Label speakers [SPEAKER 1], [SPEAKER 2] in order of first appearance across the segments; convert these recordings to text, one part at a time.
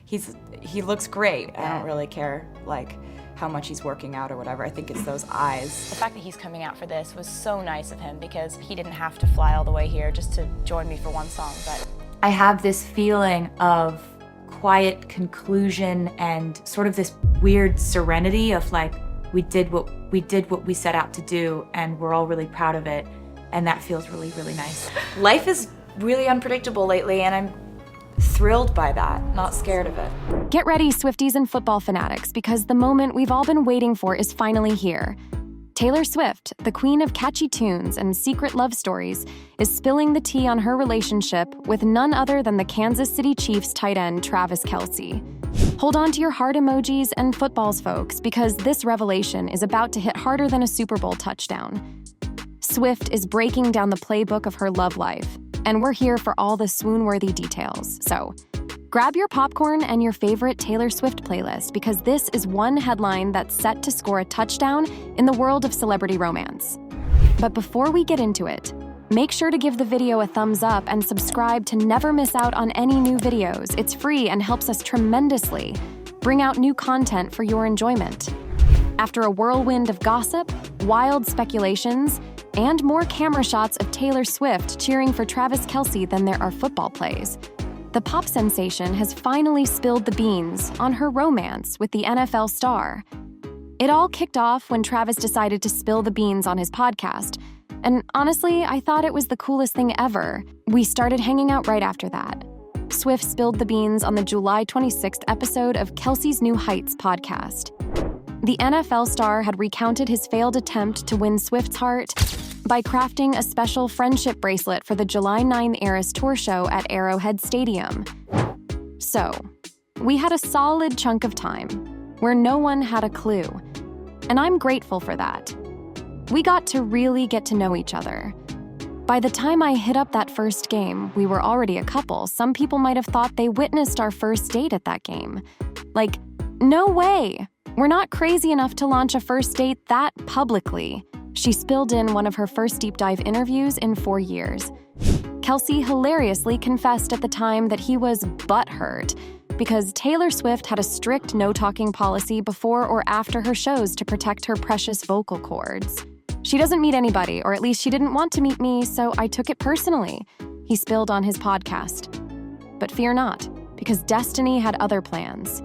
[SPEAKER 1] he looks great. I don't really care like how much he's working out or whatever. I think it's those eyes.
[SPEAKER 2] The fact that he's coming out for this was so nice of him because he didn't have to fly all the way here just to join me for one song. But
[SPEAKER 3] I have this feeling of quiet conclusion and sort of this weird serenity of like, we did what we set out to do and we're all really proud of it. And that feels really, really nice. Life is really unpredictable lately and I'm thrilled by that, not scared of it.
[SPEAKER 4] Get ready, Swifties and football fanatics, because the moment we've all been waiting for is finally here. Taylor Swift, the queen of catchy tunes and secret love stories, is spilling the tea on her relationship with none other than the Kansas City Chiefs tight end Travis Kelce. Hold on to your heart emojis and footballs, folks, because this revelation is about to hit harder than a Super Bowl touchdown. Swift is breaking down the playbook of her love life, and we're here for all the swoon-worthy details. So, grab your popcorn and your favorite Taylor Swift playlist because this is one headline that's set to score a touchdown in the world of celebrity romance. But before we get into it, make sure to give the video a thumbs up and subscribe to never miss out on any new videos. It's free and helps us tremendously bring out new content for your enjoyment. After a whirlwind of gossip, wild speculations, and more camera shots of Taylor Swift cheering for Travis Kelce than there are football plays, the pop sensation has finally spilled the beans on her romance with the NFL star. It all kicked off when Travis decided to spill the beans on his podcast, and honestly, I thought it was the coolest thing ever. We started hanging out right after that. Swift spilled the beans on the July 26th episode of Kelce's New Heights podcast. The NFL star had recounted his failed attempt to win Swift's heart by crafting a special friendship bracelet for the July 9 Eras tour show at Arrowhead Stadium. So, we had a solid chunk of time where no one had a clue, and I'm grateful for that. We got to really get to know each other. By the time I hit up that first game, we were already a couple. Some people might have thought they witnessed our first date at that game. Like, no way! We're not crazy enough to launch a first date that publicly. She spilled in one of her first deep dive interviews in 4 years. Kelce hilariously confessed at the time that he was butthurt because Taylor Swift had a strict no-talking policy before or after her shows to protect her precious vocal cords. She doesn't meet anybody, or at least she didn't want to meet me, so I took it personally, he spilled on his podcast. But fear not, because destiny had other plans.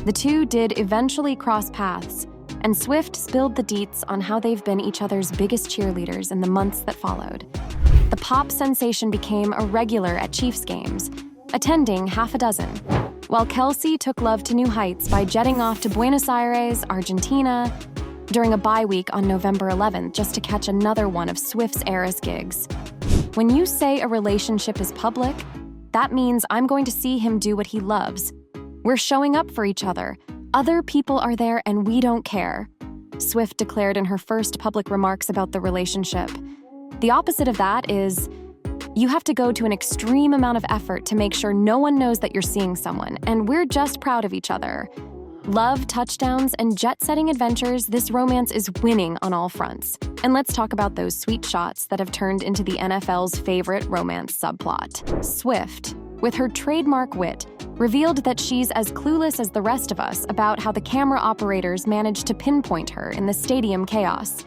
[SPEAKER 4] The two did eventually cross paths, and Swift spilled the deets on how they've been each other's biggest cheerleaders in the months that followed. The pop sensation became a regular at Chiefs games, attending half a dozen, while Kelce took love to new heights by jetting off to Buenos Aires, Argentina, during a bye week on November 11th just to catch another one of Swift's Eras gigs. When you say a relationship is public, that means I'm going to see him do what he loves. We're showing up for each other. Other people are there and we don't care, Swift declared in her first public remarks about the relationship. The opposite of that is, you have to go to an extreme amount of effort to make sure no one knows that you're seeing someone, and we're just proud of each other. Love, touchdowns, and jet-setting adventures, this romance is winning on all fronts. And let's talk about those sweet shots that have turned into the NFL's favorite romance subplot. Swift, with her trademark wit, revealed that she's as clueless as the rest of us about how the camera operators managed to pinpoint her in the stadium chaos.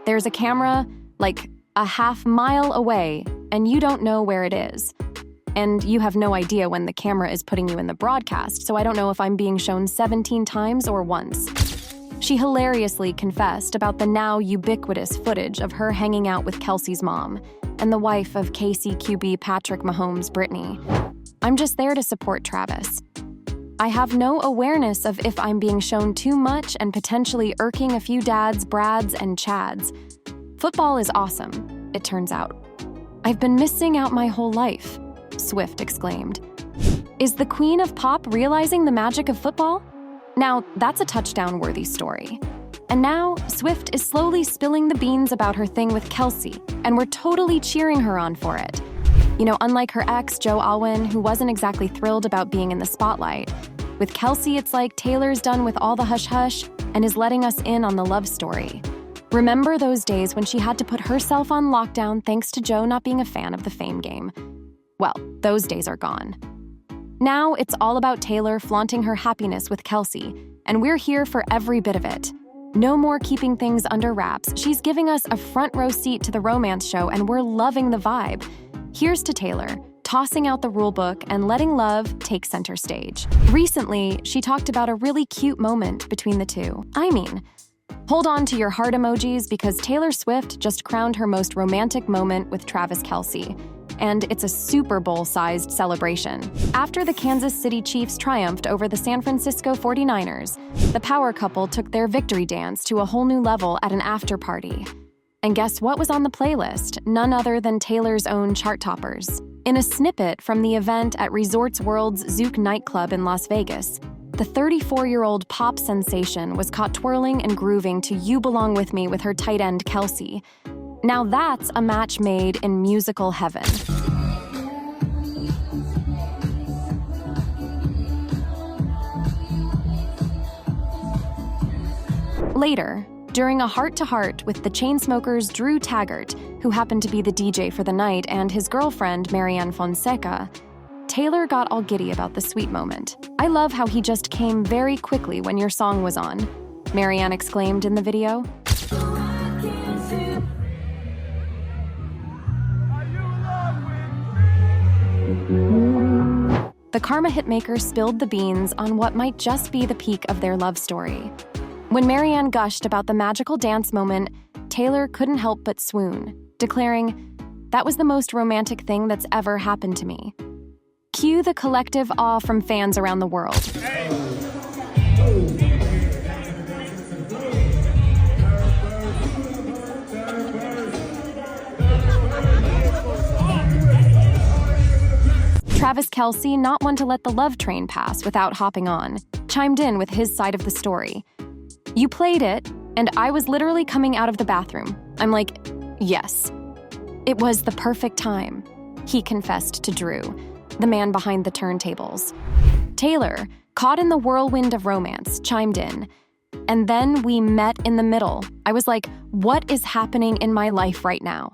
[SPEAKER 4] There's a camera, like, a half-mile away, and you don't know where it is. And you have no idea when the camera is putting you in the broadcast, so I don't know if I'm being shown 17 times or once. She hilariously confessed about the now ubiquitous footage of her hanging out with Kelce's mom and the wife of KCQB Patrick Mahomes, Brittany. I'm just there to support Travis. I have no awareness of if I'm being shown too much and potentially irking a few dads, Brads, and Chads. Football is awesome, it turns out. I've been missing out my whole life, Swift exclaimed. Is the queen of pop realizing the magic of football? Now, that's a touchdown-worthy story. And now, Swift is slowly spilling the beans about her thing with Kelce, and we're totally cheering her on for it. You know, unlike her ex, Joe Alwyn, who wasn't exactly thrilled about being in the spotlight, with Kelce, it's like Taylor's done with all the hush-hush and is letting us in on the love story. Remember those days when she had to put herself on lockdown thanks to Joe not being a fan of the Fame game? Well, those days are gone. Now it's all about Taylor flaunting her happiness with Kelce, and we're here for every bit of it. No more keeping things under wraps. She's giving us a front row seat to the romance show, and we're loving the vibe. Here's to Taylor, tossing out the rule book and letting love take center stage. Recently, she talked about a really cute moment between the two. I mean, hold on to your heart emojis because Taylor Swift just crowned her most romantic moment with Travis Kelce. And it's a Super Bowl-sized celebration. After the Kansas City Chiefs triumphed over the San Francisco 49ers, the power couple took their victory dance to a whole new level at an after-party. And guess what was on the playlist? None other than Taylor's own chart toppers. In a snippet from the event at Resorts World's Zouk nightclub in Las Vegas, the 34-year-old pop sensation was caught twirling and grooving to You Belong With Me with her tight end Kelce. Now that's a match made in musical heaven. Later, during a heart-to-heart with the Chainsmokers' Drew Taggart, who happened to be the DJ for the night, and his girlfriend, Marianne Fonseca, Taylor got all giddy about the sweet moment. "I love how he just came very quickly when your song was on," Marianne exclaimed in the video. The Karma hitmaker spilled the beans on what might just be the peak of their love story. When Marianne gushed about the magical dance moment, Taylor couldn't help but swoon, declaring, "That was the most romantic thing that's ever happened to me." Cue the collective awe from fans around the world. Travis Kelce, not one to let the love train pass without hopping on, chimed in with his side of the story. "You played it, and I was literally coming out of the bathroom. I'm like, yes. It was the perfect time," he confessed to Drew, the man behind the turntables. Taylor, caught in the whirlwind of romance, chimed in. "And then we met in the middle. I was like, what is happening in my life right now?"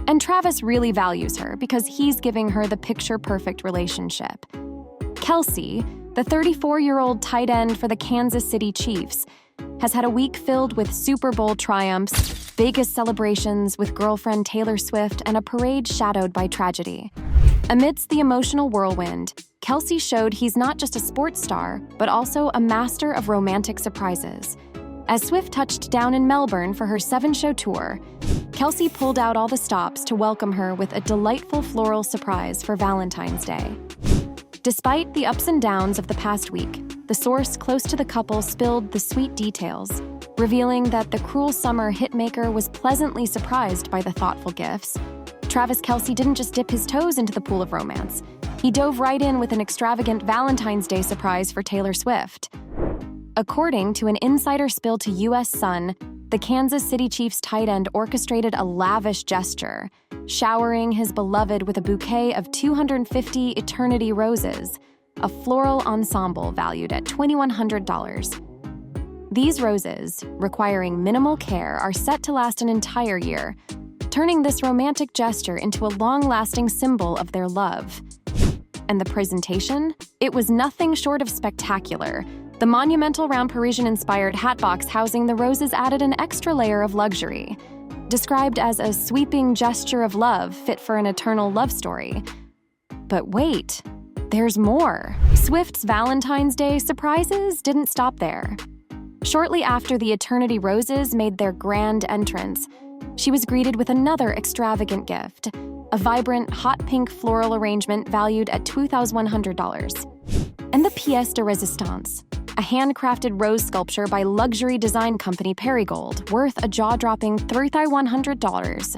[SPEAKER 4] And Travis really values her because he's giving her the picture-perfect relationship. Kelce, the 34-year-old tight end for the Kansas City Chiefs, has had a week filled with Super Bowl triumphs, Vegas celebrations with girlfriend Taylor Swift, and a parade shadowed by tragedy. Amidst the emotional whirlwind, Kelce showed he's not just a sports star, but also a master of romantic surprises. As Swift touched down in Melbourne for her 7-show tour, Kelce pulled out all the stops to welcome her with a delightful floral surprise for Valentine's Day. Despite the ups and downs of the past week, the source close to the couple spilled the sweet details, revealing that the cruel summer hitmaker was pleasantly surprised by the thoughtful gifts. Travis Kelce didn't just dip his toes into the pool of romance. He dove right in with an extravagant Valentine's Day surprise for Taylor Swift. According to an insider spill to U.S. Sun, the Kansas City Chiefs tight end orchestrated a lavish gesture, showering his beloved with a bouquet of 250 eternity roses, a floral ensemble valued at $2,100. These roses, requiring minimal care, are set to last an entire year, turning this romantic gesture into a long-lasting symbol of their love. And the presentation? It was nothing short of spectacular. The monumental round Parisian-inspired hatbox housing the roses added an extra layer of luxury. Described as a sweeping gesture of love fit for an eternal love story. But wait, there's more. Swift's Valentine's Day surprises didn't stop there. Shortly after the Eternity Roses made their grand entrance, she was greeted with another extravagant gift, a vibrant hot pink floral arrangement valued at $2,100. And the pièce de résistance, a handcrafted rose sculpture by luxury design company Perigold, worth a jaw-dropping $3,100.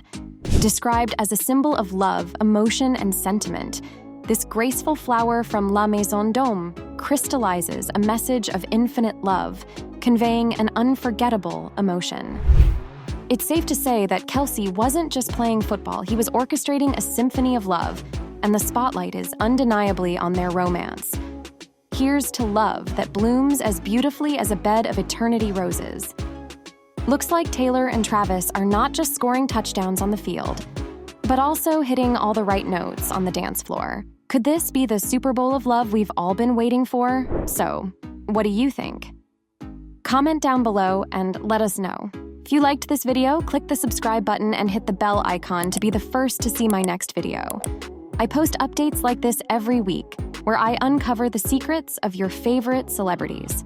[SPEAKER 4] Described as a symbol of love, emotion, and sentiment, this graceful flower from La Maison d'Homme crystallizes a message of infinite love, conveying an unforgettable emotion. It's safe to say that Kelce wasn't just playing football, he was orchestrating a symphony of love, and the spotlight is undeniably on their romance. Here's to love that blooms as beautifully as a bed of eternity roses. Looks like Taylor and Travis are not just scoring touchdowns on the field, but also hitting all the right notes on the dance floor. Could this be the Super Bowl of love we've all been waiting for? So, what do you think? Comment down below and let us know. If you liked this video, click the subscribe button and hit the bell icon to be the first to see my next video. I post updates like this every week, where I uncover the secrets of your favorite celebrities.